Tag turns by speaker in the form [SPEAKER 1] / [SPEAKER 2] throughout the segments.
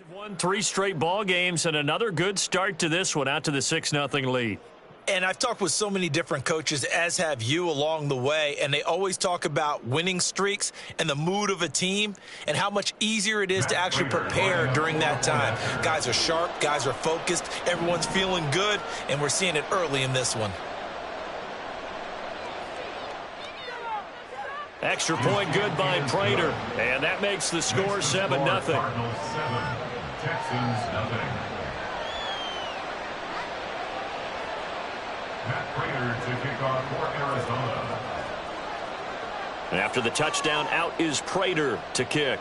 [SPEAKER 1] Have won 3 straight ball games and another good start to this one, out to the 6-0 lead.
[SPEAKER 2] And I've talked with so many different coaches, as have you, along the way, and they always talk about winning streaks and the mood of a team and how much easier it is to actually prepare during that time. Guys are sharp, guys are focused, everyone's feeling good, and we're seeing it early in this one.
[SPEAKER 1] Extra point good by Prater, and that makes the score 7-0.
[SPEAKER 3] Cardinals 7, Texans nothing. Matt Prater to kick off for Arizona.
[SPEAKER 1] After the touchdown, out is Prater to kick.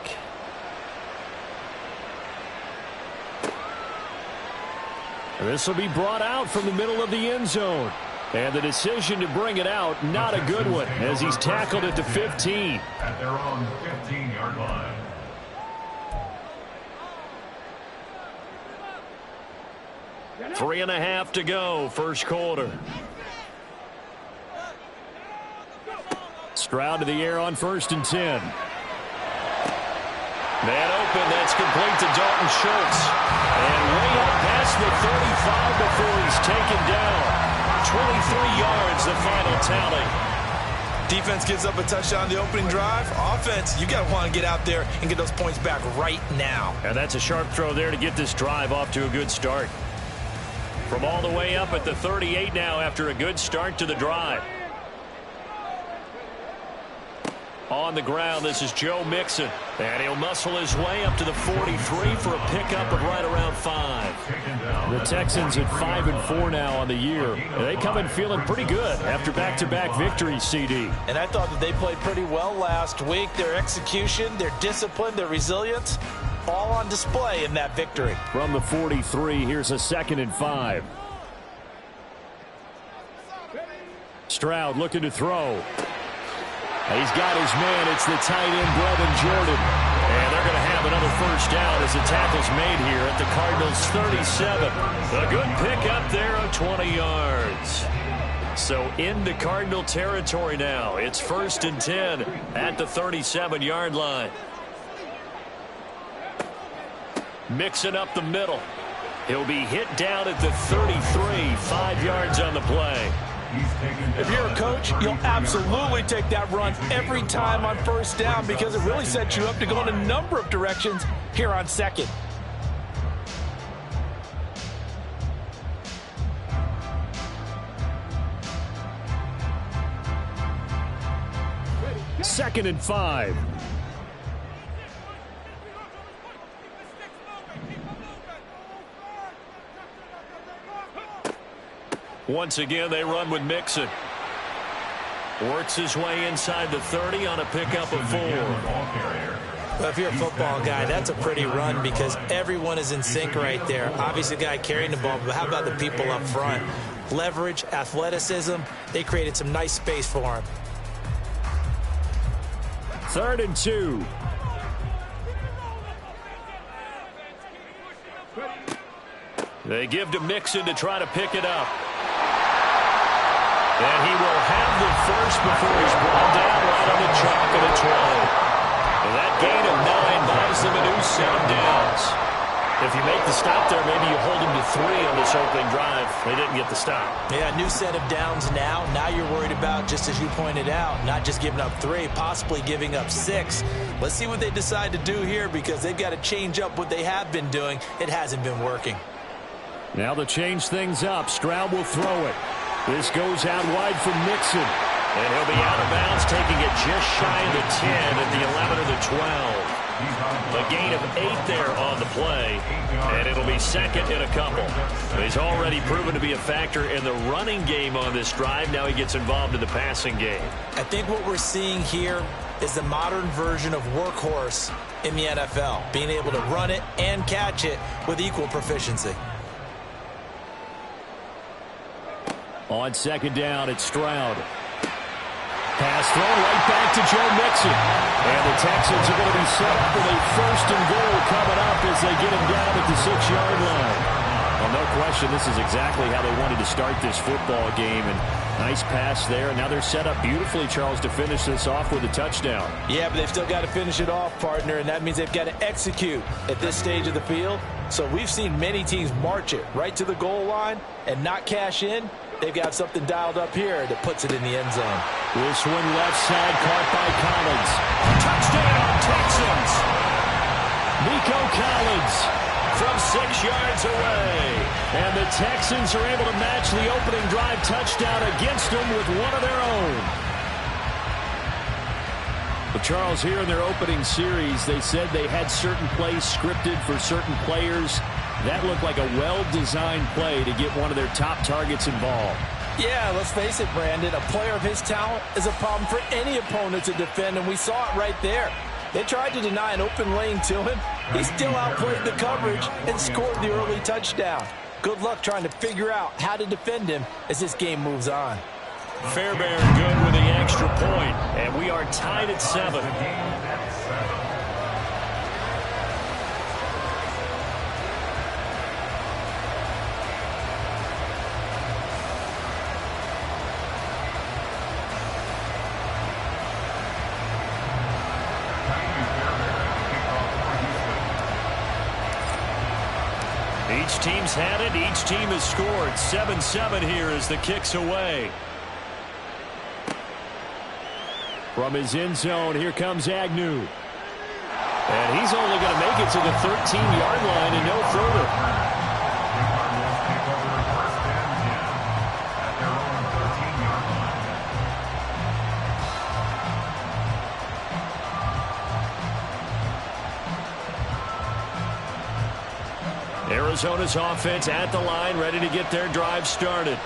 [SPEAKER 1] This will be brought out from the middle of the end zone. And the decision to bring it out, not a good one, as he's tackled at the 15.
[SPEAKER 3] At their own 15-yard line.
[SPEAKER 1] Three and a half to go, first quarter. Stroud to the air on 1st and 10. Man open, that's complete to Dalton Schultz. And way up past the 35 before he's taken down. 23 yards, the final tally.
[SPEAKER 2] Defense gives up a touchdown the opening drive. Offense, you got to want to get out there and get those points back right now.
[SPEAKER 1] And that's a sharp throw there to get this drive off to a good start. From all the way up at the 38 now after a good start to the drive. On the ground, this is Joe Mixon. And he'll muscle his way up to the 43 for a pickup of right around 5. The Texans at 5-4 now on the year. And they come in feeling pretty good after back-to-back victories, CD.
[SPEAKER 2] And I thought that they played pretty well last week. Their execution, their discipline, their resilience, all on display in that victory.
[SPEAKER 1] From the 43, here's a 2nd and 5. Stroud looking to throw. He's got his man. It's the tight end, Brevin Jordan. And they're going to have another first down as the tackle's made here at the Cardinals' 37. A good pickup there of 20 yards. So into Cardinal territory now. It's 1st and 10 at the 37-yard line. Mixing up the middle. He'll be hit down at the 33, 5 yards on the play.
[SPEAKER 2] If you're a coach, you'll absolutely take that run every time on 1st down because it really sets you up to go in a number of directions here on 2nd.
[SPEAKER 1] Second and 5. Once again, they run with Mixon. Works his way inside the 30 on a pickup of 4.
[SPEAKER 2] Well, if you're a football guy, that's a pretty run because everyone is in sync right there. Obviously, the guy carrying the ball, but how about the people up front? Leverage, athleticism, they created some nice space for him.
[SPEAKER 1] 3rd and 2. They give to Mixon to try to pick it up. And he will have the first before he's brought down right on the chalk of the 12. And that gain of 9 buys them a new set of downs. If you make the stop there, maybe you hold them to 3 on this opening drive. They didn't get the stop.
[SPEAKER 2] Yeah, new set of downs now. Now you're worried about, just as you pointed out, not just giving up 3, possibly giving up 6. Let's see what they decide to do here because they've got to change up what they have been doing. It hasn't been working.
[SPEAKER 1] Now to change things up, Stroud will throw it. This goes out wide for Mixon. And he'll be out of bounds, taking it just shy of the 10 at the 11 or the 12. A gain of 8 there on the play. And it'll be 2nd and a couple. He's already proven to be a factor in the running game on this drive. Now he gets involved in the passing game.
[SPEAKER 2] I think what we're seeing here is the modern version of workhorse in the NFL. Being able to run it and catch it with equal proficiency.
[SPEAKER 1] On 2nd down, it's Stroud. Pass throw right back to Joe Mixon. And the Texans are going to be set up with a 1st and goal coming up as they get him down at the 6-yard line.
[SPEAKER 2] Well,
[SPEAKER 1] no question, this is exactly how they wanted to start this football game. And nice pass there. And now they're set up beautifully, Charles, to finish this off with a touchdown.
[SPEAKER 2] Yeah, but they've still got to finish it off, partner, and that means they've got to execute at this stage of the field. So we've seen many teams march it right to the goal line and not cash in. They've got something dialed up here that puts it in the end zone.
[SPEAKER 1] Will swing left side, caught by Collins. Touchdown, Texans! Nico Collins from 6 yards away. And the Texans are able to match the opening drive touchdown against them with one of their own. But Charles, here in their opening series, they said they had certain plays scripted for certain players. That looked like a well-designed play to get one of their top targets involved.
[SPEAKER 2] Yeah, let's face it, Brandon. A player of his talent is a problem for any opponent to defend, and we saw it right there. They tried to deny an open lane to him. He still outplayed the coverage and scored the early touchdown. Good luck trying to figure out how to defend him as this game moves on.
[SPEAKER 1] Fairbairn good with the extra point, and we are tied at 7. Each team's had it. Each team has scored. 7-7 here as the kick's away. From his end zone, here comes Agnew. And he's only going to make it to the 13-yard line and no further. Arizona's offense at the line, ready to get their drive started.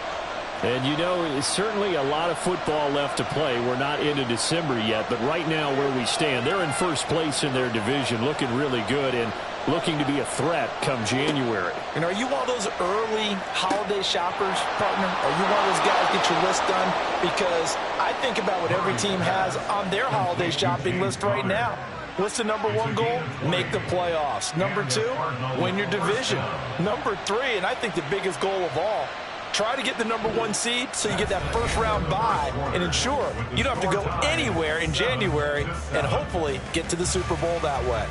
[SPEAKER 1] And you know, it's certainly a lot of football left to play. We're not into December yet, but right now where we stand, they're in first place in their division, looking really good and looking to be a threat come January.
[SPEAKER 2] And are you one of those early holiday shoppers, partner? Are you one of those guys get your list done? Because I think about what every team has on their holiday shopping list right now. What's the number one goal? Make the playoffs. Number 2, win your division. Number 3, and I think the biggest goal of all, try to get the number 1 seed so you get that first round bye and ensure you don't have to go anywhere in January and hopefully get to the Super Bowl that way.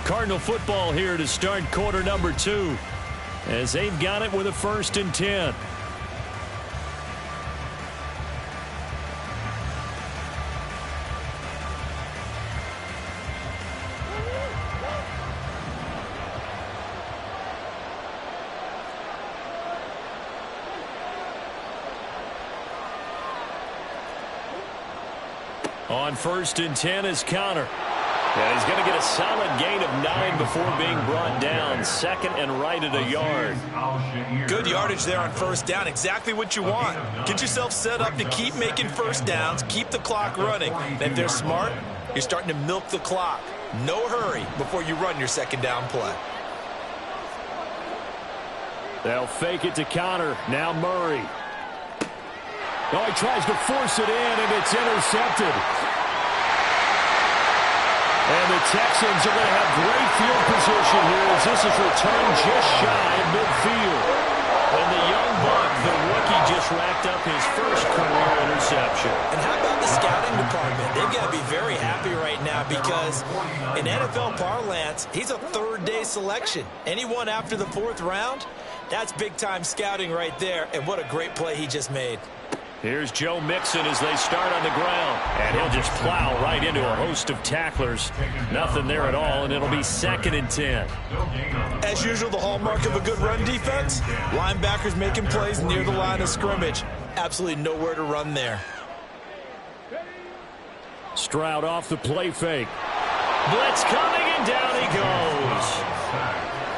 [SPEAKER 1] Cardinal football here to start quarter number 2 as they've got it with a 1st and 10. On 1st and 10 is Connor. And he's going to get a solid gain of 9 before being brought down. 2nd and right at a yard.
[SPEAKER 2] Good yardage there on 1st down. Exactly what you want. Get yourself set up to keep making 1st downs. Keep the clock running. And if they're smart, you're starting to milk the clock. No hurry before you run your 2nd down play.
[SPEAKER 1] They'll fake it to Connor. Now Murray. Oh, he tries to force it in, and it's intercepted. And the Texans are going to have great field position here as this is returned just shy of midfield. And the young buck, the rookie, just racked up his first career interception.
[SPEAKER 2] And how about the scouting department? They've got to be very happy right now because in NFL parlance, he's a 3rd-day selection. Anyone after the 4th round, that's big-time scouting right there. And what a great play he just made.
[SPEAKER 1] Here's Joe Mixon as they start on the ground. And he'll just plow right into a host of tacklers. Nothing there at all, and it'll be 2nd and 10.
[SPEAKER 2] As usual, the hallmark of a good run defense, linebackers making plays near the line of scrimmage. Absolutely nowhere to run there.
[SPEAKER 1] Stroud off the play fake. Blitz coming, and down he goes.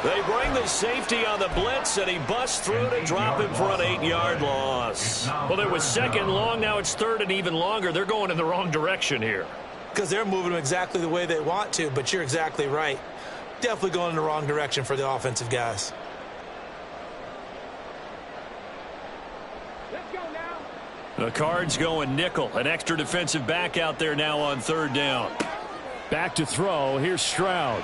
[SPEAKER 1] They bring the safety on the blitz, and he busts through to drop him for an 8-yard loss. Well, it was 2nd long. Now it's 3rd and even longer. They're going in the wrong direction here.
[SPEAKER 2] Because they're moving them exactly the way they want to, but you're exactly right. Definitely going in the wrong direction for the offensive guys.
[SPEAKER 4] Let's go now.
[SPEAKER 1] The Cards going nickel. An extra defensive back out there now on 3rd down. Back to throw. Here's Stroud.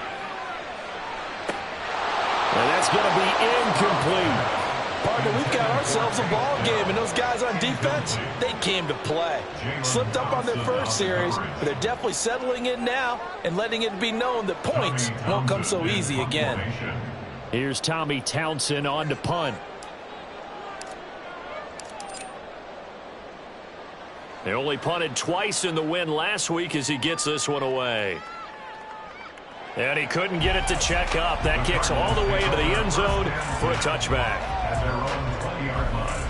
[SPEAKER 1] And that's going to be incomplete.
[SPEAKER 2] Partner, we've got ourselves a ball game, and those guys on defense, they came to play. Slipped up on their first series, but they're definitely settling in now and letting it be known that points won't come so easy again.
[SPEAKER 1] Here's Tommy Townsend on to punt. They only punted twice in the win last week as he gets this one away. And he couldn't get it to check up. That kicks all the way into the end zone for a touchback.
[SPEAKER 3] At their own 20-yard line.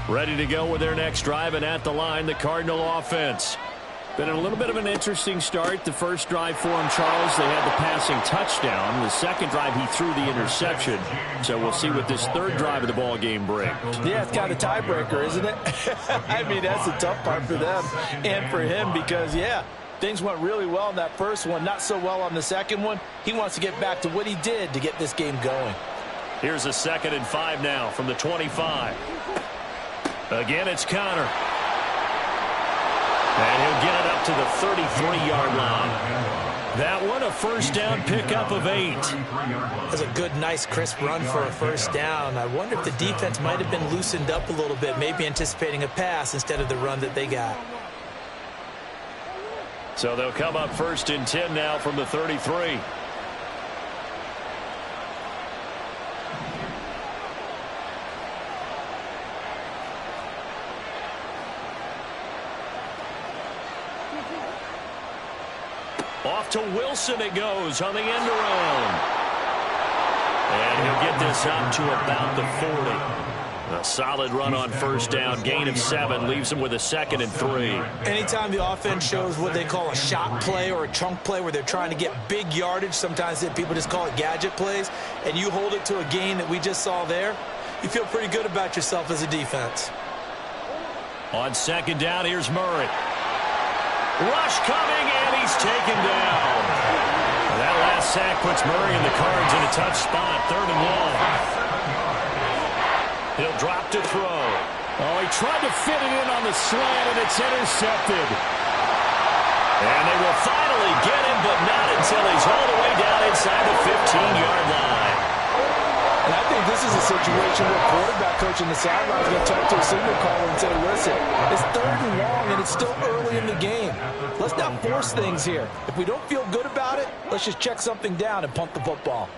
[SPEAKER 1] Ready to go with their next drive, and at the line, the Cardinal offense. Been a little bit of an interesting start. The first drive for him, Charles, they had the passing touchdown. The second drive, he threw the interception. So we'll see what this third drive of the ball game brings.
[SPEAKER 2] Yeah, it's kind of a tiebreaker, isn't it? I mean, that's the tough part for them and for him because, yeah, things went really well in that first one, not so well on the second one. He wants to get back to what he did to get this game going.
[SPEAKER 1] Here's a 2nd and 5 now from the 25. Again, it's Connor. And he'll get it up to the 33-yard line. That one, a first down pickup of 8.
[SPEAKER 2] That's a good, nice, crisp run for a first down. I wonder if the defense might have been loosened up a little bit, maybe anticipating a pass instead of the run that they got.
[SPEAKER 1] So they'll come up 1st and 10 now from the 33. Off to Wilson it goes on the end around. And he'll get this up to about the 40. A solid run on first down. Gain of 7 leaves him with a 2nd and 3.
[SPEAKER 2] Anytime the offense shows what they call a shot play or a chunk play where they're trying to get big yardage, sometimes people just call it gadget plays, and you hold it to a gain that we just saw there, you feel pretty good about yourself as a defense.
[SPEAKER 1] On 2nd down, here's Murray. Rush coming, and he's taken down. That last sack puts Murray and the Cards in a tough spot, 3rd and long. He'll drop to throw. Oh, he tried to fit it in on the slant, and it's intercepted. And they will finally get him, but not until he's all the way down inside the 15-yard line.
[SPEAKER 2] And I think this is a situation where quarterback coach in the sideline is going to talk to a signal caller and say, listen, it's 3rd and long, and it's still early in the game. Let's not force things here. If we don't feel good about it, let's just check something down and punt the football.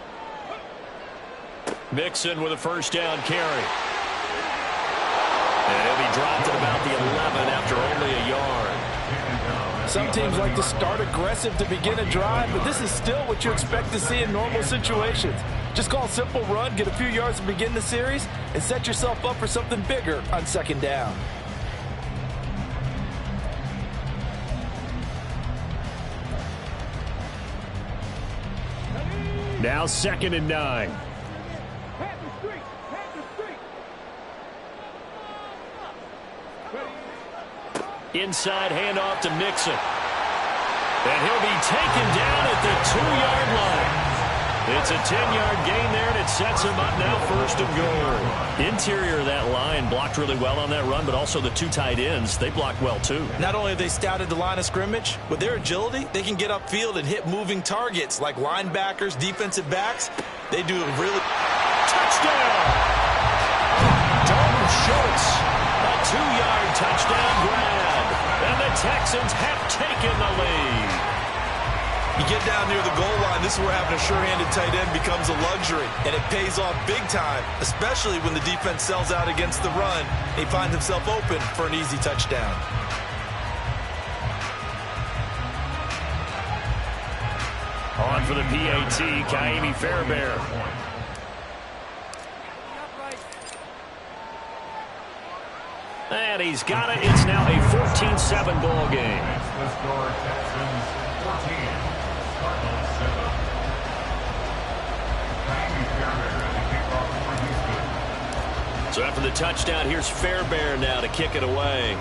[SPEAKER 1] Mixon with a first down carry. And he'll be dropped at about the 11 after only a yard.
[SPEAKER 2] Some teams like to start aggressive to begin a drive, but this is still what you expect to see in normal situations. Just call a simple run, get a few yards to begin the series, and set yourself up for something bigger on 2nd down.
[SPEAKER 1] Now 2nd and 9. Inside handoff to Mixon. And he'll be taken down at the 2-yard line. It's a 10-yard gain there, and it sets him up now 1st and goal. Interior of that line blocked really well on that run, but also the 2 tight ends, they blocked well too.
[SPEAKER 2] Not only have they scouted the line of scrimmage, with their agility, they can get upfield and hit moving targets like linebackers, defensive backs. They do a really...
[SPEAKER 1] Touchdown! Dalton Schultz, a 2-yard touchdown grab. And the Texans have taken the lead.
[SPEAKER 2] You get down near the goal line, this is where having a sure-handed tight end becomes a luxury, and it pays off big time, especially when the defense sells out against the run. He finds himself open for an easy touchdown.
[SPEAKER 1] On for the PAT, Kaimi Fairbairn. And he's got it. It's now a 14-7 ball game.
[SPEAKER 3] That's the score. Texans 14, Cardinals 7. Kaimi Fairbairn.
[SPEAKER 1] So after the touchdown, here's Fairbairn now to kick it away.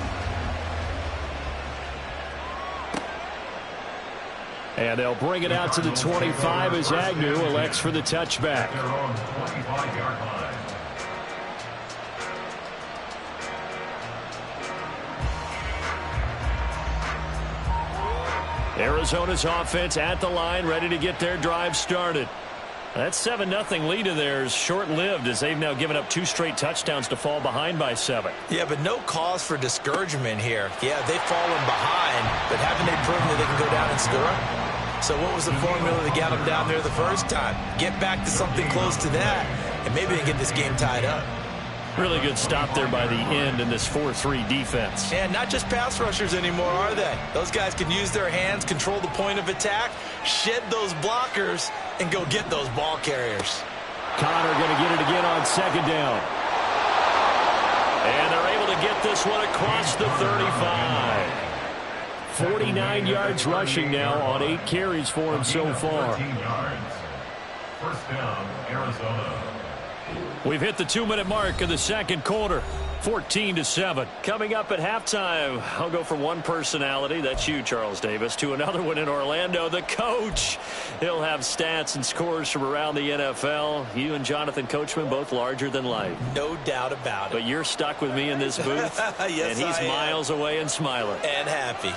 [SPEAKER 1] And they'll bring it out to the 25 as Agnew elects for the touchback.
[SPEAKER 3] Their own 25-yard line.
[SPEAKER 1] Arizona's offense at the line, ready to get their drive started. That 7-0 lead of theirs short-lived as they've now given up 2 straight touchdowns to fall behind by 7.
[SPEAKER 2] Yeah, but no cause for discouragement here. Yeah, they've fallen behind, but haven't they proven that they can go down and score? So what was the formula that got them down there the first time? Get back to something close to that, and maybe they get this game tied up.
[SPEAKER 1] Really good stop there by the end in this 4-3 defense.
[SPEAKER 2] And not just pass rushers anymore, are they? Those guys can use their hands, control the point of attack, shed those blockers, and go get those ball carriers.
[SPEAKER 1] Connor going to get it again on second down. And they're able to get this one across the 35. 49 yards rushing now on 8 carries for him so far.
[SPEAKER 3] 13 yards. First down, Arizona.
[SPEAKER 1] We've hit the 2-minute mark of the second quarter. 14-7. Coming up at halftime, I'll go from one personality, that's you, Charles Davis, to another one in Orlando, the coach. He'll have stats and scores from around the NFL. You and Jonathan Coachman, both larger than life.
[SPEAKER 2] No doubt about it.
[SPEAKER 1] But you're stuck with me in this booth,
[SPEAKER 2] yes,
[SPEAKER 1] and he's
[SPEAKER 2] I
[SPEAKER 1] miles away and smiling.
[SPEAKER 2] And happy.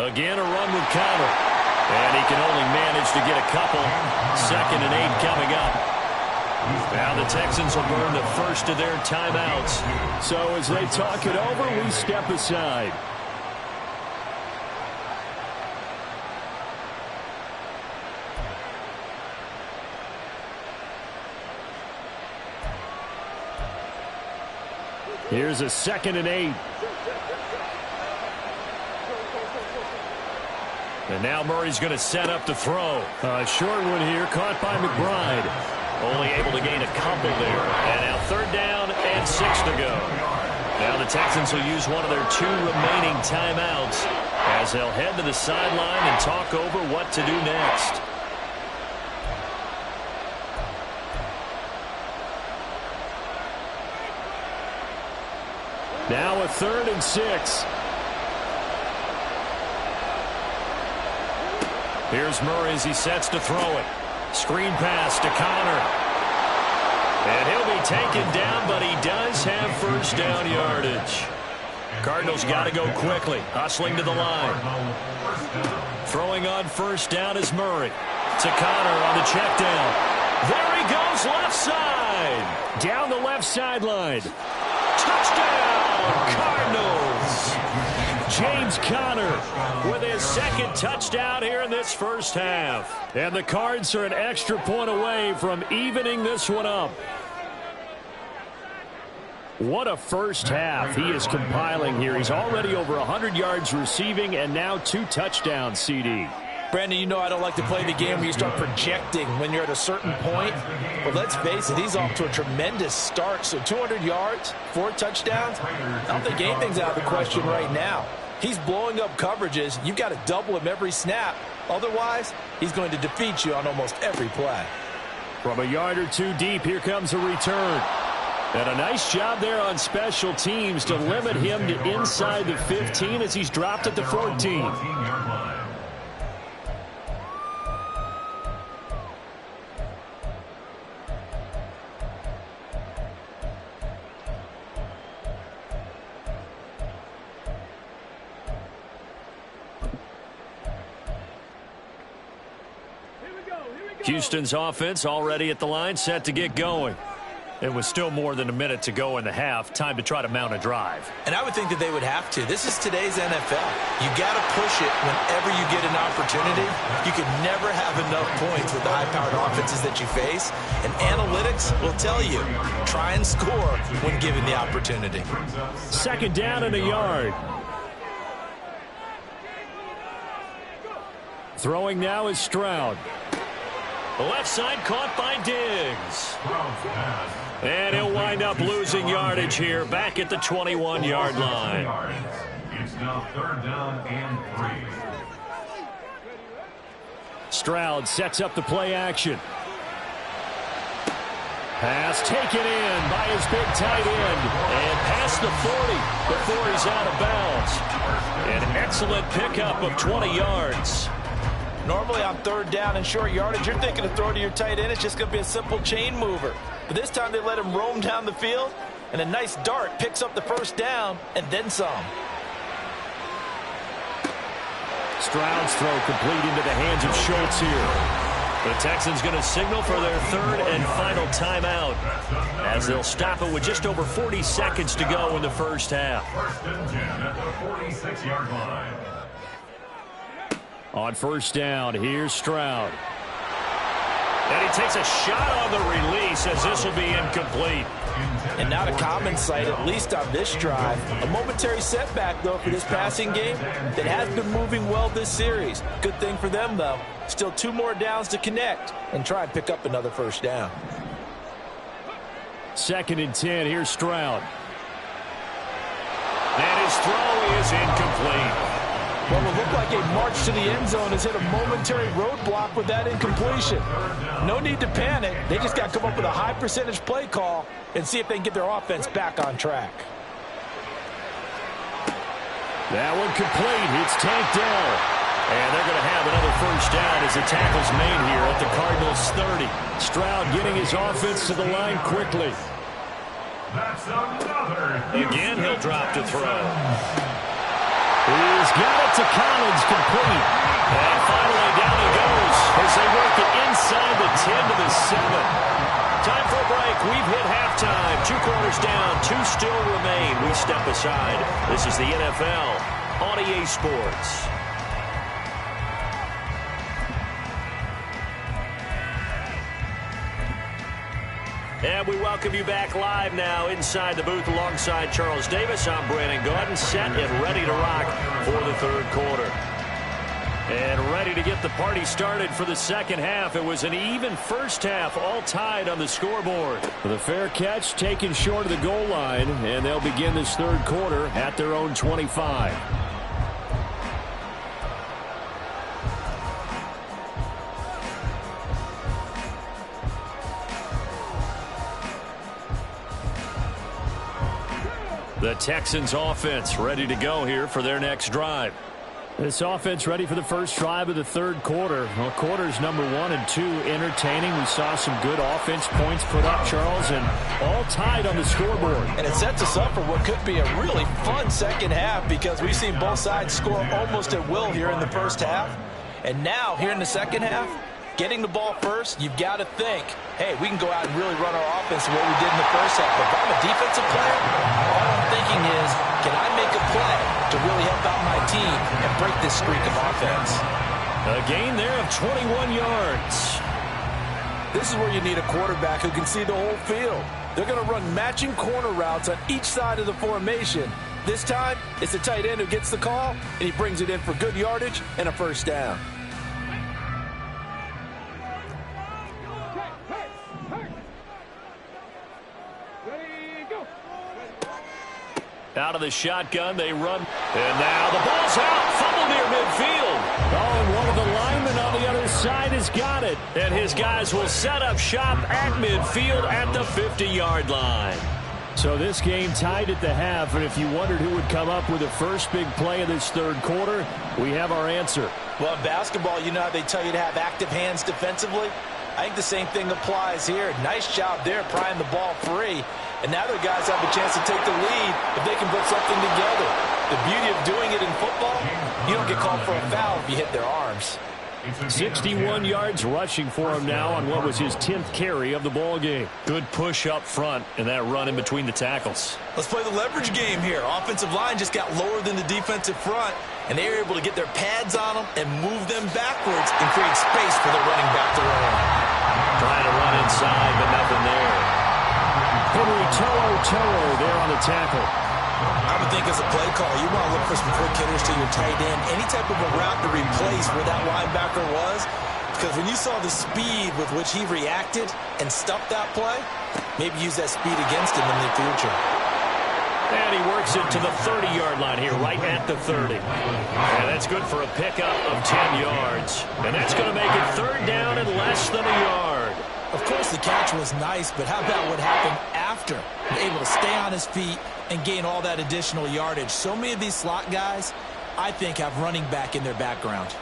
[SPEAKER 1] Again, a run with Connor. And he can only manage to get a couple. 2nd and 8 coming up. Now the Texans will burn the first of their timeouts. So as they talk it over, we step aside. Here's a 2nd and 8. And now Murray's going to set up to throw. A short one here, caught by McBride. Only able to gain a couple there. And now 3rd down and 6 to go. Now the Texans will use one of their 2 remaining timeouts as they'll head to the sideline and talk over what to do next. Now a 3rd and 6. Here's Murray as he sets to throw it. Screen pass to Connor. And he'll be taken down, but he does have first down yardage. Cardinals got to go quickly, hustling to the line. Throwing on first down is Murray. To Connor on the check down. There he goes, left side. Down the left sideline. Touchdown, Cardinals. James Conner with his 2nd touchdown here in this first half. And the Cards are an extra point away from evening this one up. What a first half he is compiling here. He's already over 100 yards receiving and now 2 touchdowns, CD.
[SPEAKER 2] Brandon, you know I don't like to play the game where you start projecting when you're at a certain point. But let's face it, he's off to a tremendous start. So 200 yards, 4 touchdowns. I don't think anything's out of the question right now. He's blowing up coverages. You've got to double him every snap. Otherwise, he's going to defeat you on almost every play.
[SPEAKER 1] From a yard or 2 deep, here comes a return. And a nice job there on special teams to limit him to inside the 15 as he's dropped at the 14.
[SPEAKER 3] 14-yard line.
[SPEAKER 1] Houston's offense already at the line, set to get going. It was still more than a minute to go in the half. Time to try to mount a drive.
[SPEAKER 2] And I would think that they would have to. This is today's NFL. You got to push it whenever you get an opportunity. You can never have enough points with the high-powered offenses that you face. And analytics will tell you, try and score when given the opportunity.
[SPEAKER 1] 2nd down and a yard. Throwing now is Stroud. The left side caught by Diggs. And he'll wind up losing yardage here back at the 21-yard line.
[SPEAKER 3] It's now 3rd down and 3.
[SPEAKER 1] Stroud sets up the play action. Pass taken in by his big tight end. And past the 40 before he's out of bounds. An excellent pickup of 20 yards.
[SPEAKER 2] Normally on third down and short yardage, you're thinking to throw to your tight end. It's just going to be a simple chain mover. But this time they let him roam down the field. And a nice dart picks up the first down and then some.
[SPEAKER 1] Stroud's throw complete into the hands of Schultz here. The Texans going to signal for their third and final timeout as they'll stop it with just over 40 seconds to go in the first half.
[SPEAKER 3] First and 10 at the 46-yard line.
[SPEAKER 1] On first down, here's Stroud. And he takes a shot on the release as this will be incomplete.
[SPEAKER 2] And not a common sight, at least on this drive. A momentary setback, though, for this passing game that has been moving well this series. Good thing for them, though. Still 2 more downs to connect and try and pick up another first down.
[SPEAKER 1] Second and 10, here's Stroud. And his throw is incomplete.
[SPEAKER 2] Well, it looked like a march to the end zone has hit a momentary roadblock with that incompletion. No need to panic. They just got to come up with a high percentage play call and see if they can get their offense back on track.
[SPEAKER 1] That one complete. It's tanked down. And they're going to have another first down as the tackle's made here at the Cardinals' 30. Stroud getting his offense to the line quickly.
[SPEAKER 3] That's another.
[SPEAKER 1] Again, he'll drop to throw. He's got it to Collins, complete. And finally down he goes as they work it inside the 10 to the 7. Time for a break. We've hit halftime. 2 quarters down. 2 still remain. We step aside. This is the NFL on EA Sports. And we welcome you back live now inside the booth alongside Charles Davis. I'm Brandon Gaudin, set and ready to rock for the third quarter. And ready to get the party started for the second half. It was an even first half, all tied on the scoreboard. The fair catch taken short of the goal line, and they'll begin this third quarter at their own 25. The Texans offense ready to go here for their next drive. This offense ready for the first drive of the third quarter. Well, quarters number 1 and 2 entertaining. We saw some good offense points put up, Charles, and all tied on the scoreboard.
[SPEAKER 2] And it sets us up for what could be a really fun second half because we've seen both sides score almost at will here in the first half. And now, here in the second half, getting the ball first, you've got to think, hey, we can go out and really run our offense the way we did in the first half. But if I'm a defensive player, all I'm thinking is, can I make a play to really help out my team and break this streak of offense?
[SPEAKER 1] A gain there of 21 yards.
[SPEAKER 2] This is where you need a quarterback who can see the whole field. They're going to run matching corner routes on each side of the formation. This time, it's the tight end who gets the call, and he brings it in for good yardage and a first down.
[SPEAKER 1] Out of the shotgun, they run. And now the ball's out. Fumble near midfield. Oh, and one of the linemen on the other side has got it. And his guys will set up shop at midfield at the 50-yard line. So this game tied at the half, and if you wondered who would come up with the first big play of this third quarter, we have our answer.
[SPEAKER 2] Well, in basketball, you know how they tell you to have active hands defensively? I think the same thing applies here. Nice job there prying the ball free. And now their guys have a chance to take the lead if they can put something together. The beauty of doing it in football, you don't get called for a foul if you hit their arms.
[SPEAKER 1] 61 yards rushing for him now on what was his 10th carry of the ball game. Good push up front and that run in between the tackles.
[SPEAKER 2] Let's play the leverage game here. Offensive line just got lower than the defensive front, and they were able to get their pads on them and move them backwards and create space for the running back to run.
[SPEAKER 1] Trying to run inside, but nothing there. Henry Toro there on the tackle.
[SPEAKER 2] I would think as a play call, you want to look for some quick hitters to your tight end. Any type of a route to replace where that linebacker was. Because when you saw the speed with which he reacted and stuffed that play, maybe use that speed against him in the future.
[SPEAKER 1] And he works it to the 30-yard line here, right at the 30. And that's good for a pickup of 10 yards. And that's going to make it third down and less than a yard.
[SPEAKER 2] Of course, the catch was nice, but how about what happened after? Able to stay on his feet and gain all that additional yardage. So many of these slot guys, I think, have running back in their background.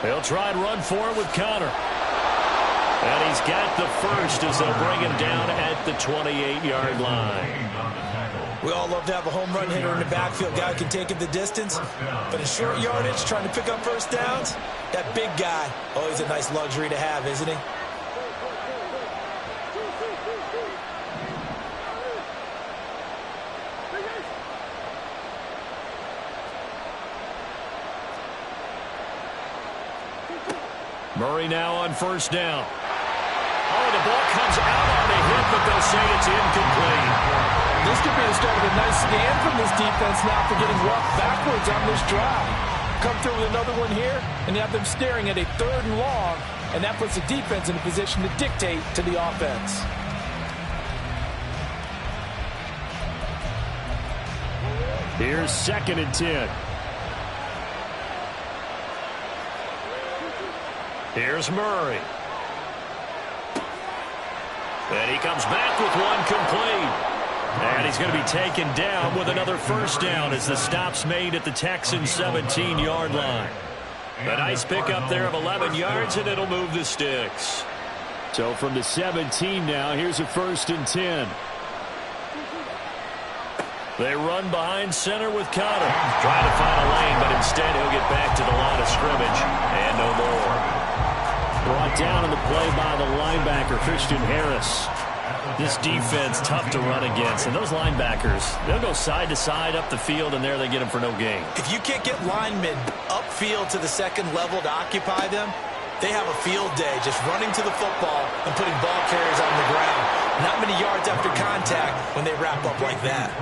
[SPEAKER 1] They'll try and run for it with Connor. And he's got the first as they'll bring him down at the 28-yard line.
[SPEAKER 2] We all love to have a home run hitter in the backfield. Guy who can take it the distance. But in short yardage, trying to pick up first downs, that big guy, always a nice luxury to have, isn't he?
[SPEAKER 1] Murray now on first down. Oh, the ball comes out on the hit, but they'll say it's incomplete.
[SPEAKER 4] This could be the start of a nice stand from this defense now for getting walked backwards on this drive. Come through with another one here, and you have them staring at a 3rd and long, and that puts the defense in a position to dictate to the offense.
[SPEAKER 1] Here's 2nd and 10. Here's Murray. And he comes back with one complete. And he's going to be taken down with another first down as the stop's made at the Texans' 17-yard line. A nice pickup there of 11 yards, and it'll move the sticks. So from the 17 now, here's a 1st and 10. They run behind center with Connor. Trying to find a lane, but instead he'll get back to the line of scrimmage. And no more. Brought down in the play by the linebacker, Christian Harris. This defense tough to run against, and those linebackers, they'll go side to side up the field, and there they get them for no gain.
[SPEAKER 2] If you can't get linemen upfield to the 2nd level to occupy them, they have a field day just running to the football and putting ball carriers on the ground. Not many yards after contact when they wrap up like that.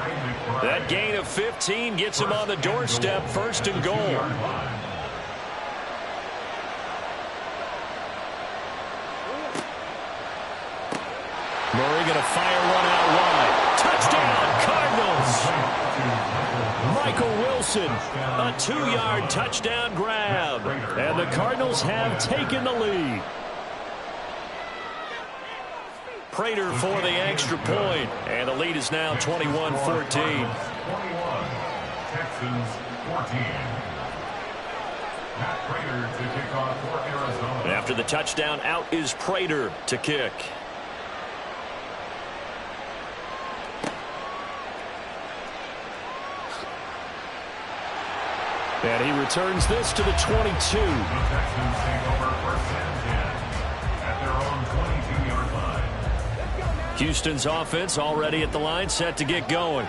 [SPEAKER 1] That gain of 15 gets him on the doorstep, 1st and goal. Murray going to fire one out wide. Touchdown, Cardinals. Michael Wilson, a 2-yard touchdown grab. And the Cardinals have taken the lead. Prater for the extra point. And the lead is now 21-14.
[SPEAKER 3] 21, Texans 14. Matt Prater to kick off for Arizona.
[SPEAKER 1] After the touchdown, out is Prater to kick. And he returns this to the 22.
[SPEAKER 3] The Texans take over 1st and 10 at their own 22-yard line.
[SPEAKER 1] Houston's offense already at the line, set to get going.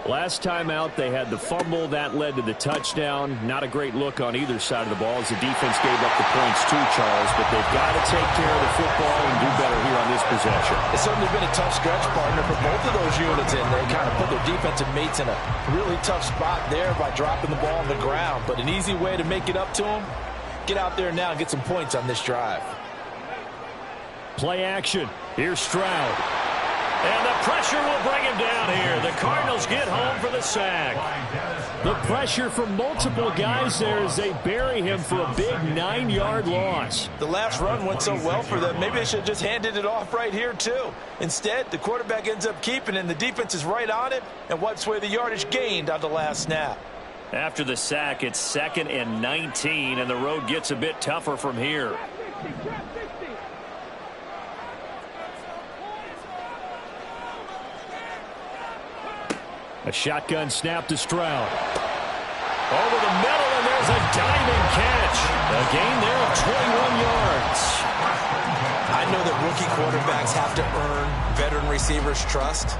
[SPEAKER 1] Last time out, they had the fumble. That led to the touchdown. Not a great look on either side of the ball as the defense gave up the points too, Charles. But they've got to take care of the football and do better here on this possession.
[SPEAKER 4] It's certainly been a tough stretch, partner, for both of those units in. They kind of put their defensive mates in a really tough spot there by dropping the ball on the ground. But an easy way to make it up to them, get out there now and get some points on this drive.
[SPEAKER 1] Play action. Here's Stroud. And the pressure will bring him down here. The Cardinals get home for the sack. The pressure from multiple guys there as they bury him for a big 9-yard loss.
[SPEAKER 4] The last run went so well for them. Maybe they should have just handed it off right here, too. Instead, the quarterback ends up keeping it, and the defense is right on it and wipes away the yardage gained on the last snap.
[SPEAKER 1] After the sack, it's 2nd and 19, and the road gets a bit tougher from here. A shotgun snap to Stroud. Over the middle, and there's a diving catch. A gain there of 21 yards.
[SPEAKER 2] I know that rookie quarterbacks have to earn veteran receivers' trust.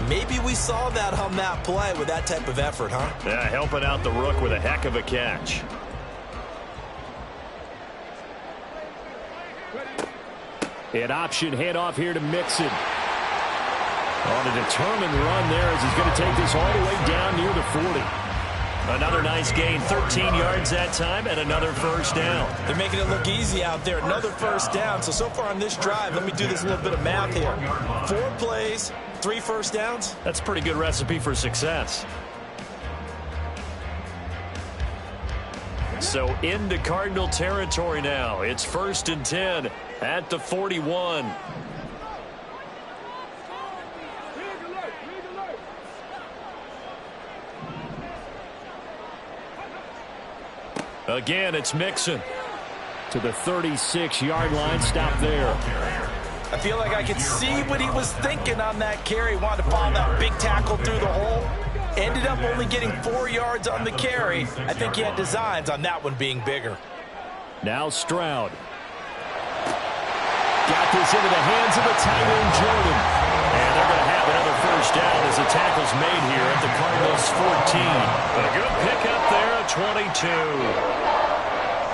[SPEAKER 2] Maybe we saw that on that play with that type of effort, huh?
[SPEAKER 1] Yeah, helping out the rook with a heck of a catch. An option handoff here to Mixon. On a determined run there as he's going to take this all the way down near the 40. Another nice gain, 13 yards that time, and another first down.
[SPEAKER 2] They're making it look easy out there. Another first down. So far on this drive, let me do this little bit of math here. 4 plays, 3 first downs.
[SPEAKER 1] That's a pretty good recipe for success. So into Cardinal territory now. It's 1st and 10 at the 41. Again, it's Mixon to the 36-yard line. Stop there.
[SPEAKER 4] I feel like I could see what he was thinking on that carry. Wanted to follow that big tackle through the hole. Ended up only getting 4 yards on the carry. I think he had designs on that one being bigger.
[SPEAKER 1] Now Stroud. Got this into the hands of the tight end, Jordan. And they're going to have another first down as the tackle's made here at the Cardinals' 14. A good pickup there at 22.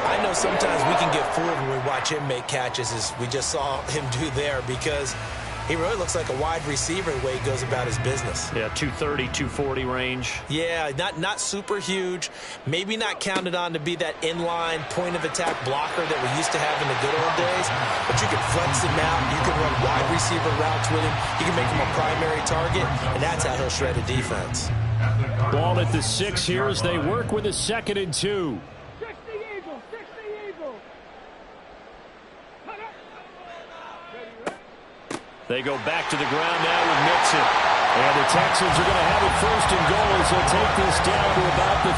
[SPEAKER 2] I know sometimes we can get fooled when we watch him make catches, as we just saw him do there, because he really looks like a wide receiver the way he goes about his business.
[SPEAKER 1] Yeah, 230, 240 range.
[SPEAKER 2] Yeah, not super huge. Maybe not counted on to be that inline point-of-attack blocker that we used to have in the good old days. But you can flex him out. You can run wide receiver routes with him. You can make him a primary target, and that's how he'll shred a defense.
[SPEAKER 1] Ball at the 6 here as they work with a 2nd and 2. They go back to the ground now with Mixon. And the Texans are going to have it 1st and goal as they'll take this down to about the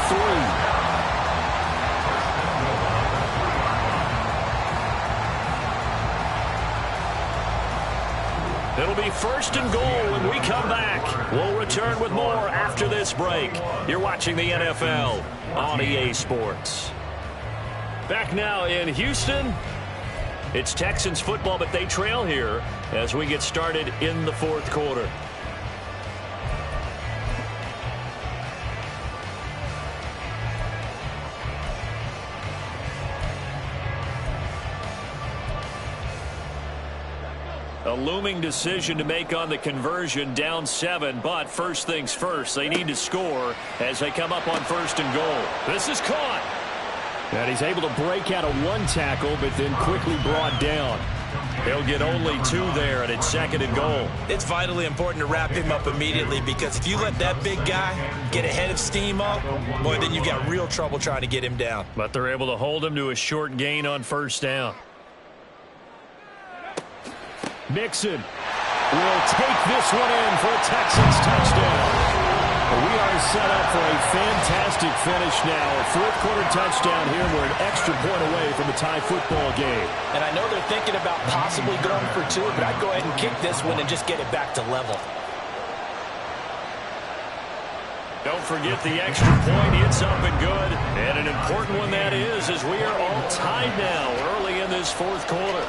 [SPEAKER 1] 3. It'll be 1st and goal when we come back. We'll return with more after this break. You're watching the NFL on EA Sports. Back now in Houston. It's Texans football, but they trail here as we get started in the 4th quarter. A looming decision to make on the conversion, down 7, but first things first, they need to score as they come up on 1st and goal. This is caught. And he's able to break out of 1 tackle, but then quickly brought down. He'll get only 2 there, and it's 2nd and goal.
[SPEAKER 2] It's vitally important to wrap him up immediately, because if you let that big guy get ahead of steam up, boy, then you've got real trouble trying to get him down.
[SPEAKER 1] But they're able to hold him to a short gain on 1st down. Mixon will take this one in for a Texans touchdown. We are set up for a fantastic finish now. A 4th quarter touchdown here. We're an extra point away from a tie football game.
[SPEAKER 4] And I know they're thinking about possibly going for 2, but I'd go ahead and kick this one and just get it back to level.
[SPEAKER 1] Don't forget the extra point. It's up and good. And an important one that is, as we are all tied now early in this 4th quarter.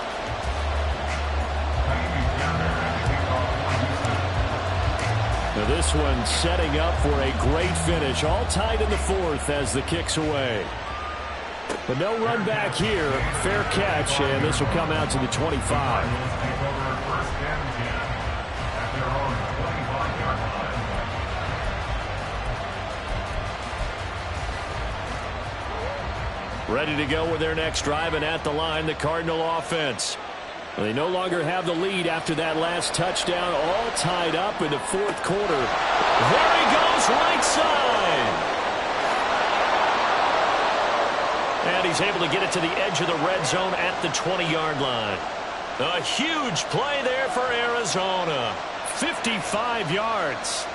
[SPEAKER 1] Now this one setting up for a great finish. All tied in the 4th as the kick's away. But no run back here. Fair catch, and this will come out to the 25. Ready to go with their next drive, and at the line, the Cardinal offense. They no longer have the lead after that last touchdown, all tied up in the 4th quarter. There he goes, right side. And he's able to get it to the edge of the red zone at the 20-yard line. A huge play there for Arizona. 55 yards.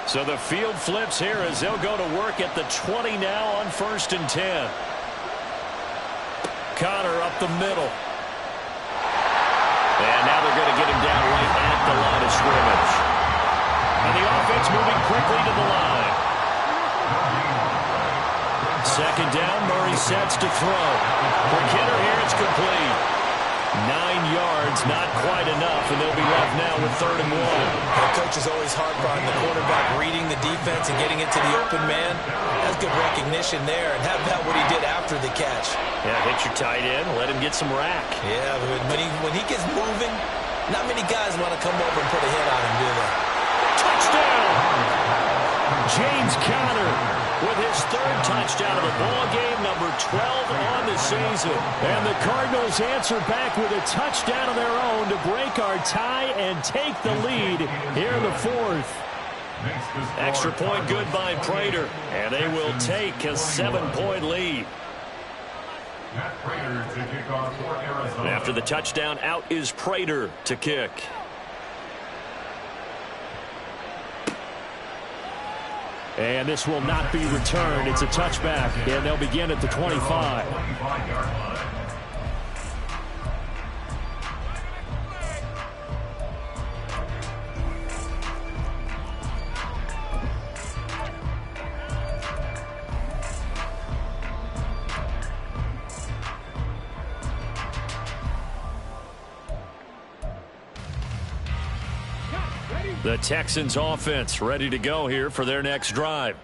[SPEAKER 1] So the field flips here as they'll go to work at the 20 now on 1st and 10. Connor up the middle. And now they're going to get him down right at the line of scrimmage. And the offense moving quickly to the line. 2nd down, Murray sets to throw. Quick hitter here, it's complete. 9 yards, not quite enough, and they'll be left now with 3rd and 1.
[SPEAKER 2] The coach is always harp on the quarterback reading the defense and getting it to the open man. That's good recognition there, and how about what he did after the catch?
[SPEAKER 1] Yeah, hit your tight end, let him get some rack.
[SPEAKER 2] Yeah, when he gets moving, Not many guys want to come over and put a hit on him, do they?
[SPEAKER 1] Touchdown! James Conner with his third touchdown of the ball game, number 12 on the season. And the Cardinals answer back with a touchdown of their own to break our tie and take the lead here in the fourth. Extra point good by Prater, and they will take a 7-point lead. And after the touchdown, out is Prater to kick. And this will not be returned. It's a touchback, and they'll begin at the 25. The Texans offense ready to go here for their next drive.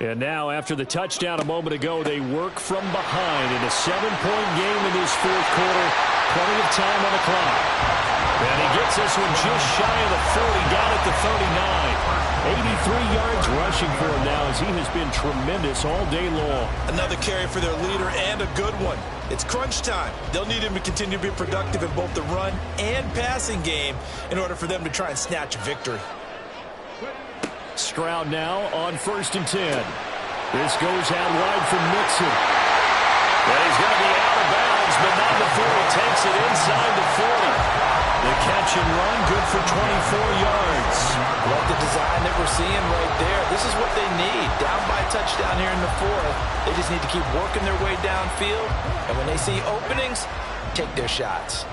[SPEAKER 1] And now after the touchdown a moment ago, they work from behind in a 7-point game in this fourth quarter. Plenty of time on the clock. And he gets this one just shy of the 40, down at the 39. 83 yards rushing for him now as he has been tremendous all day long.
[SPEAKER 2] Another carry for their leader and a good one. It's crunch time. They'll need him to continue to be productive in both the run and passing game in order for them to try and snatch a victory.
[SPEAKER 1] Stroud now on 1st and 10. This goes out wide from Mixon. And he's going to be out of bounds, but not before he takes it inside the 40. The catch and run, good for 24 yards.
[SPEAKER 4] Love the design that we're seeing right there. This is what they need. Down by a touchdown here in the fourth. They just need to keep working their way downfield. And when they see openings, take their shots.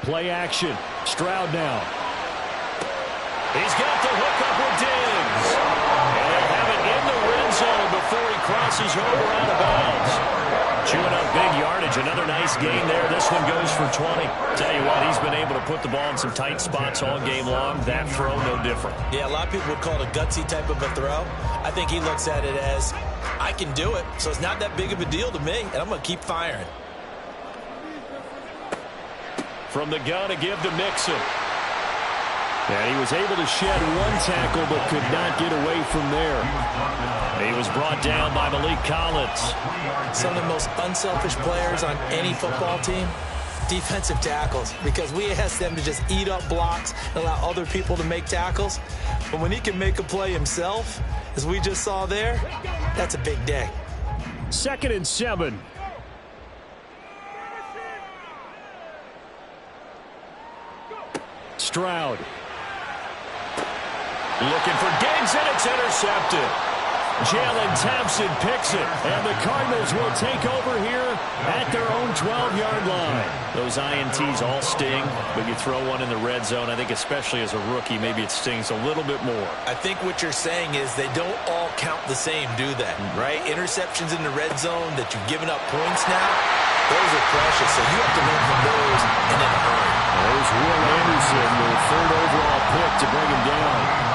[SPEAKER 1] Play action. Stroud now. He's got the hook up with Diggs. And they have it in the red zone before he crosses over out of bounds. Chewing up big yardage. Another nice gain there. This one goes for 20. Tell you what, he's been able to put the ball in some tight spots all game long. That throw, no different.
[SPEAKER 2] Yeah, a lot of people would call it a gutsy type of a throw. I think he looks at it as, I can do it, so it's not that big of a deal to me, and I'm going to keep firing.
[SPEAKER 1] From the gun to give to Mixon. And he was able to shed one tackle but could not get away from there. He was brought down by Malik Collins.
[SPEAKER 2] Some of the most unselfish players on any football team, defensive tackles, because we ask them to just eat up blocks and allow other people to make tackles. But when he can make a play himself, as we just saw there, that's a big day.
[SPEAKER 1] 2nd and 7. Stroud. Looking for Diggs, and it's intercepted. Jalen Thompson picks it, and the Cardinals will take over here at their own 12-yard line. Those INTs all sting, but you throw one in the red zone, I think especially as a rookie, maybe it stings a little bit more.
[SPEAKER 2] I think what you're saying is they don't all count the same, do they? Right? Interceptions in the red zone that you've given up points now, those are precious, so you have to learn from those and then hurry.
[SPEAKER 1] There's Will Anderson, the 3rd overall pick to bring him down.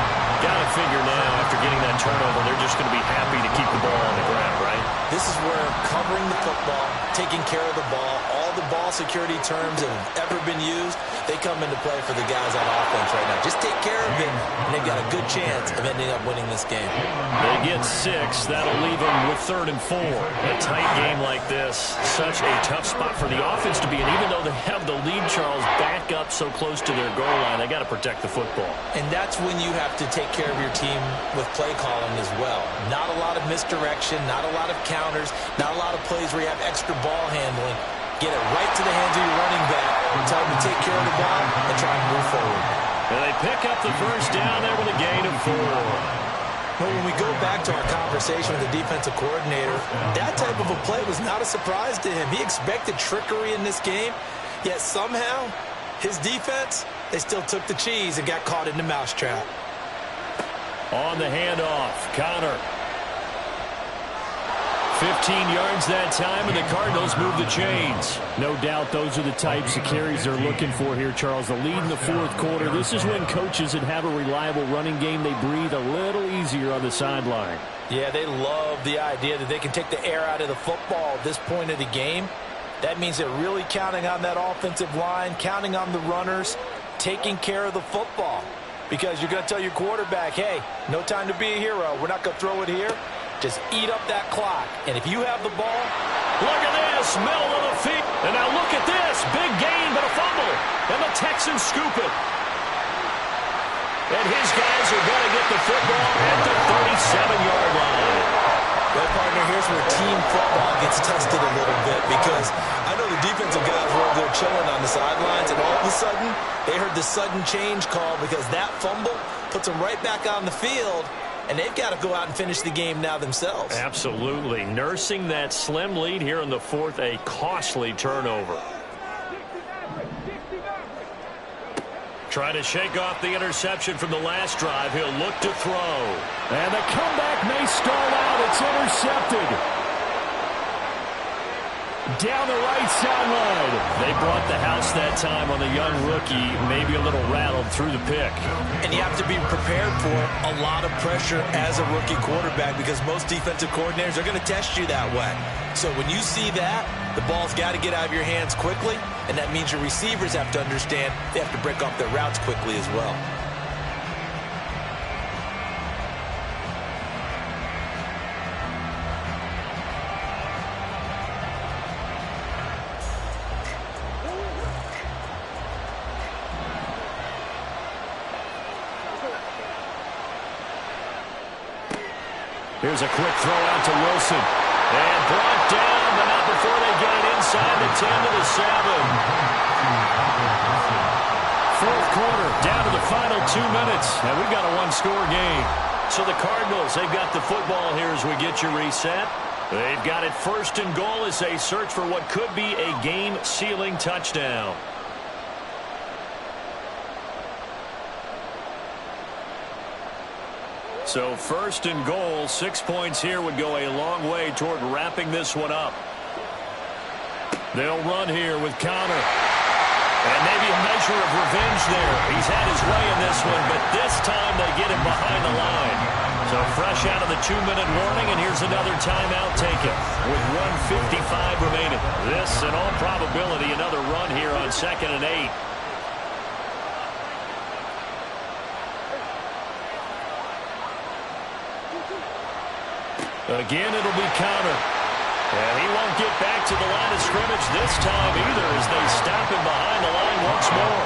[SPEAKER 1] Got to figure now, after getting that turnover, they're just going to be happy to keep the ball on the ground, right?
[SPEAKER 2] This is where covering the football, taking care of the ball, all the ball security terms that have ever been used, they come into play for the guys on offense right now. Just take care of it, and they've got a good chance of ending up winning this game.
[SPEAKER 1] They get 6. That'll leave them with 3rd and 4. A tight game like this, such a tough spot for the offense to be in. Even though they have the lead, Charles, back up so close to their goal line, they got to protect the football.
[SPEAKER 2] And that's when you have to take care of your team with play calling as well. Not a lot of misdirection, not a lot of counters, not a lot of plays where you have extra ball handling. Get it right to the hands of your running back, tell them to take care of the ball, and try and move forward.
[SPEAKER 1] And they pick up the first down there with a gain of 4.
[SPEAKER 2] Well, when we go back to our conversation with the defensive coordinator, that type of a play was not a surprise to him. He expected trickery in this game, yet somehow his defense, they still took the cheese and got caught in the mousetrap.
[SPEAKER 1] On the handoff, Conner. 15 yards that time, and the Cardinals move the chains. No doubt those are the types of carries they're looking for here, Charles. The lead in the fourth quarter. This is when coaches that have a reliable running game, they breathe a little easier on the sideline.
[SPEAKER 4] Yeah, they love the idea that they can take the air out of the football at this point of the game. That means they're really counting on that offensive line, counting on the runners, taking care of the football. Because you're going to tell your quarterback, hey, no time to be a hero. We're not going to throw it here. Just eat up that clock. And if you have the ball,
[SPEAKER 1] look at this, middle of the field. And now look at this, big gain, but a fumble. And the Texans scoop it. And his guys are going to get the football at the 37-yard line.
[SPEAKER 2] Well, partner, here's where team football gets tested a little bit because I know the defensive guys were over there chilling on the sidelines, and all of a sudden, they heard the sudden change call because that fumble puts them right back on the field, and they've got to go out and finish the game now themselves.
[SPEAKER 1] Absolutely. Nursing that slim lead here in the fourth, a costly turnover. Trying to shake off the interception from the last drive. He'll look to throw. And the comeback may stall out. It's intercepted. Down the right sideline. They brought the house that time on the young rookie. Maybe a little rattled through the pick.
[SPEAKER 2] And you have to be prepared for a lot of pressure as a rookie quarterback because most defensive coordinators are going to test you that way. So when you see that, the ball's got to get out of your hands quickly, and that means your receivers have to understand they have to break off their routes quickly as well.
[SPEAKER 1] Here's a quick throw out to Wilson. And brought down, but not before they get it inside the 10 to the 7. Fourth quarter, down to the final 2 minutes. And we've got a one-score game. So the Cardinals, they've got the football here as we get you reset. They've got it first and goal as they search for what could be a game-sealing touchdown. So first and goal, 6 points here would go a long way toward wrapping this one up. They'll run here with Connor. And maybe a measure of revenge there. He's had his way in this one, but this time they get him behind the line. So fresh out of the 2-minute warning, and here's another timeout taken with 1:55 remaining. This, in all probability, another run here on 2nd and 8. Again, it'll be Connor. And he won't get back to the line of scrimmage this time either as they stop him behind the line once more.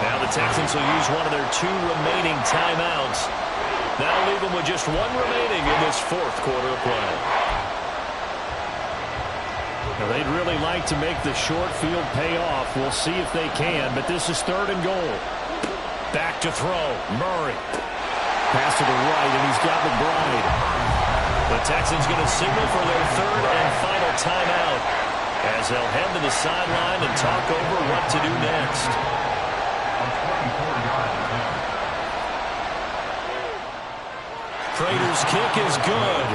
[SPEAKER 1] Now the Texans will use one of their 2 remaining timeouts. That'll leave them with just 1 remaining in this fourth quarter of play. Now they'd really like to make the short field pay off. We'll see if they can, but this is 3rd and goal. Back to throw. Murray. Pass to the right, and he's got McBride. The Texans going to signal for their 3rd and final timeout as they'll head to the sideline and talk over what to do next. Prater's kick is good.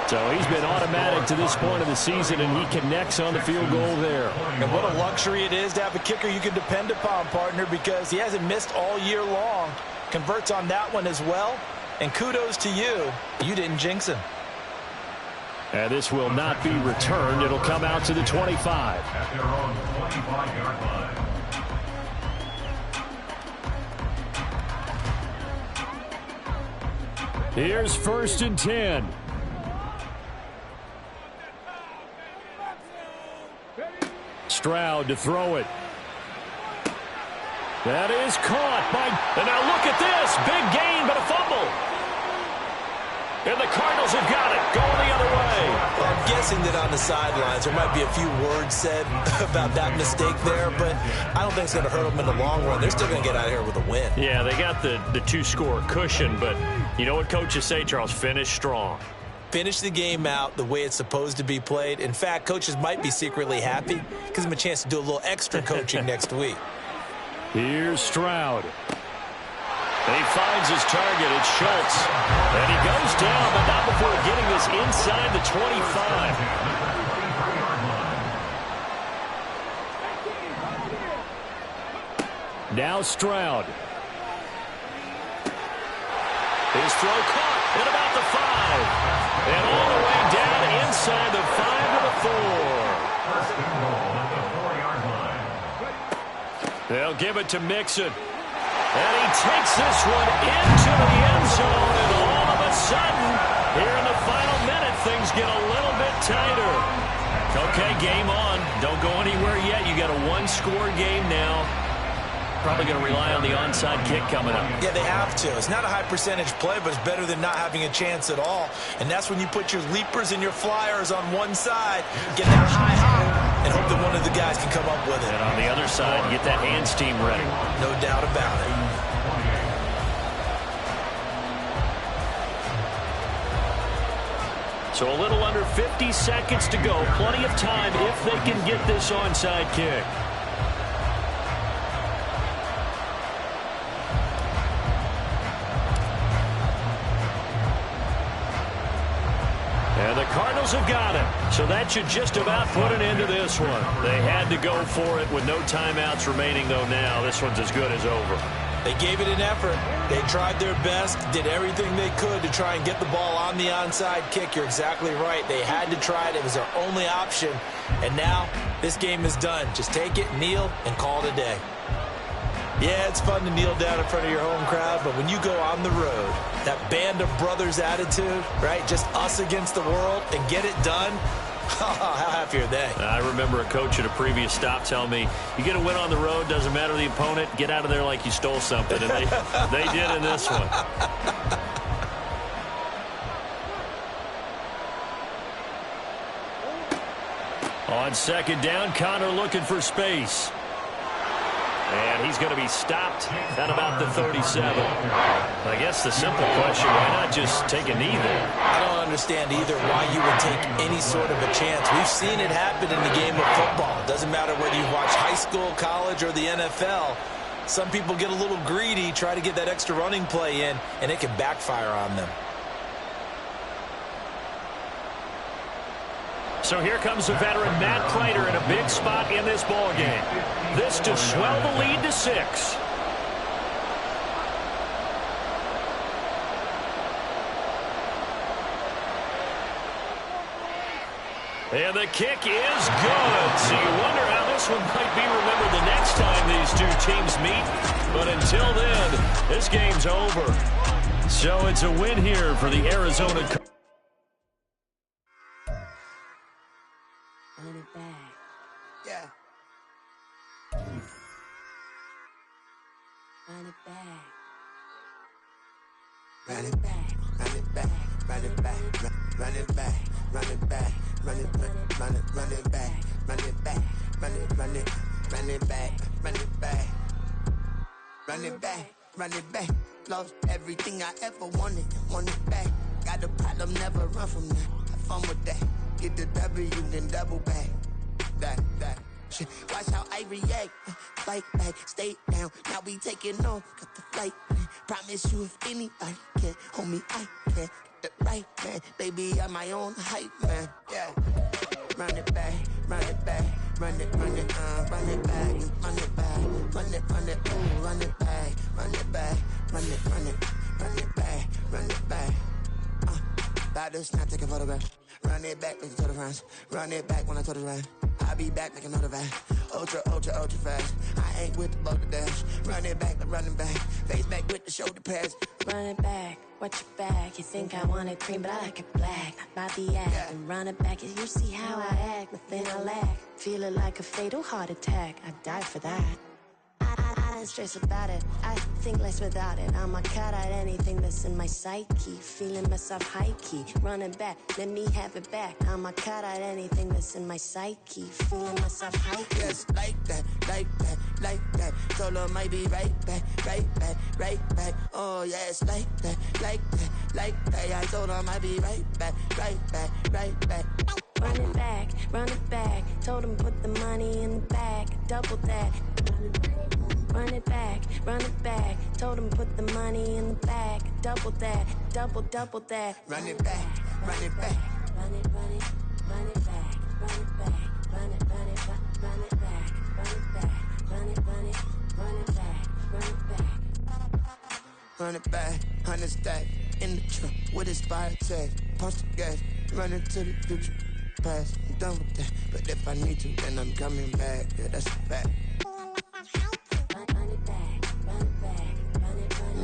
[SPEAKER 1] So he's been automatic to this point of the season, and he connects on the field goal there.
[SPEAKER 4] And what a luxury it is to have a kicker you can depend upon, partner, because he hasn't missed all year long. Converts on that one as well. And kudos to you. You didn't jinx him.
[SPEAKER 1] And this will not be returned. It'll come out to the 25.
[SPEAKER 3] At their own 25-yard line.
[SPEAKER 1] Here's 1st and 10. Stroud to throw it. That is caught by... And now look at this. Big gain, but a fumble. And the Cardinals have got it. Going the other way.
[SPEAKER 2] Well, I'm guessing that on the sidelines there might be a few words said about that mistake there, but I don't think it's going to hurt them in the long run. They're still going to get out of here with a win.
[SPEAKER 1] Yeah, they got the 2-score cushion, but you know what coaches say, Charles? Finish strong.
[SPEAKER 2] Finish the game out the way it's supposed to be played. In fact, coaches might be secretly happy. Gives them a chance to do a little extra coaching next week.
[SPEAKER 1] Here's Stroud. And he finds his target. It's Schultz. And he goes down, but not before getting this inside the 25. Now Stroud. His throw caught at about the 5. And all the way down inside the 5 to the 4.
[SPEAKER 3] First and goal at the 4-yard line.
[SPEAKER 1] They'll give it to Mixon. And he takes this one into the end zone. And all of a sudden, here in the final minute, things get a little bit tighter. Okay, game on. Don't go anywhere yet. You got a one-score game now. Probably going to rely on the onside kick coming up.
[SPEAKER 2] Yeah, they have to. It's not a high-percentage play, but it's better than not having a chance at all. And that's when you put your leapers and your flyers on one side, get that high hop, and hope that one of the guys can come up with it.
[SPEAKER 1] And on the other side, get that hands team ready.
[SPEAKER 2] No doubt about it.
[SPEAKER 1] So a little under 50 seconds to go. Plenty of time if they can get this onside kick. And the Cardinals have got it. So that should just about put an end to this one. They had to go for it with no timeouts remaining, though now. This one's as good as over.
[SPEAKER 2] They gave it an effort. They tried their best, did everything they could to try and get the ball on the onside kick. You're exactly right. They had to try it. It was their only option. And now this game is done. Just take it, kneel, and call it a day. Yeah, it's fun to kneel down in front of your home crowd, but when you go on the road, that band of brothers attitude, right, just us against the world, and get it done, how happy are they?
[SPEAKER 1] I remember a coach at a previous stop telling me, you get a win on the road, doesn't matter the opponent, get out of there like you stole something. And they did in this one. On second down, Connor looking for space. And he's going to be stopped at about the 37. I guess the simple question, why not just take a knee there?
[SPEAKER 2] I don't understand either why you would take any sort of a chance. We've seen it happen in the game of football. It doesn't matter whether you watch high school, college, or the NFL. Some people get a little greedy, try to get that extra running play in, and it can backfire on them.
[SPEAKER 1] So here comes the veteran Matt Prater in a big spot in this ballgame. This to swell the lead to 6. And the kick is good. So you wonder how this one might be remembered the next time these two teams meet. But until then, this game's over. So it's a win here for the Arizona Cardinals.
[SPEAKER 5] Run it back.
[SPEAKER 6] Yeah.
[SPEAKER 5] Run it back.
[SPEAKER 6] Run it back. Run it back. Run it back. Run it back. Run it back. Run it back. Run it back. Run it back. Run it back. Run it back. Run it back. Run it back. Run it back. Lost everything I ever wanted. Want it back. Got a problem, never run from that. Have fun with that. Get the W, then double back. That. Shit. Watch how I react. Fight back, stay down. Now we taking off. Got the flight. Promise you if anybody can hold me, I can. Get the right man. Baby, I'm my own hype man. Yeah. Run it back. Run it back. Run it back. Run it back. Run it back. Ooh, run it back. Run it back. Run it back. Run it back. About to snap, take a photograph. Run it back, make it to the friends. Run it back when I told it right. I'll be back, make another back. Ultra fast. I ain't with the boat to dash. Run it back, running back. Face back with the shoulder pads.
[SPEAKER 5] Run it back, watch your back. You think I want it cream, but I like it black. Not by the act. And run it back, you see how I act. Nothing I lack. Feel it like a fatal heart attack. I'd die for that. I don't stress about it. I think less without it. I'ma cut out anything that's in my psyche. Feeling myself high key. Running back, let me have it back. I'ma cut out anything that's in my psyche. Feeling myself high key.
[SPEAKER 6] Yes, like that. Told her might be right back. Oh, yes, like that. I told her might be right back.
[SPEAKER 5] Run it back. Told him put the money in the bag. Double that. Run it back. Told him put the money in the bag. Double that. Double that.
[SPEAKER 6] Run it back.
[SPEAKER 5] Run it back. Run it back. Run it back. Run it back. Run it back. Run it back. Run
[SPEAKER 6] Run it back. 100 stack in the trunk with his fire tag. Punch the gas. Running to the future. past, I'm done with that. But if I need to, then I'm coming back. Yeah, that's a fact.
[SPEAKER 5] Run it back, run it back, run it back,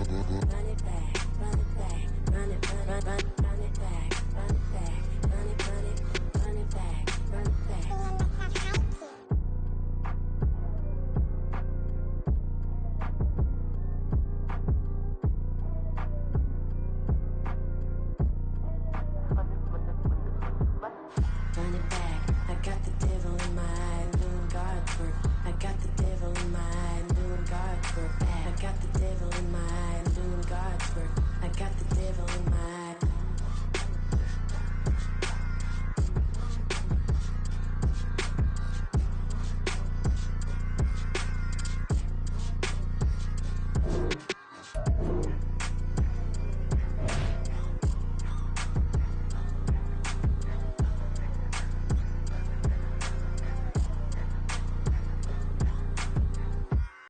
[SPEAKER 5] run it back, run it back, run it back.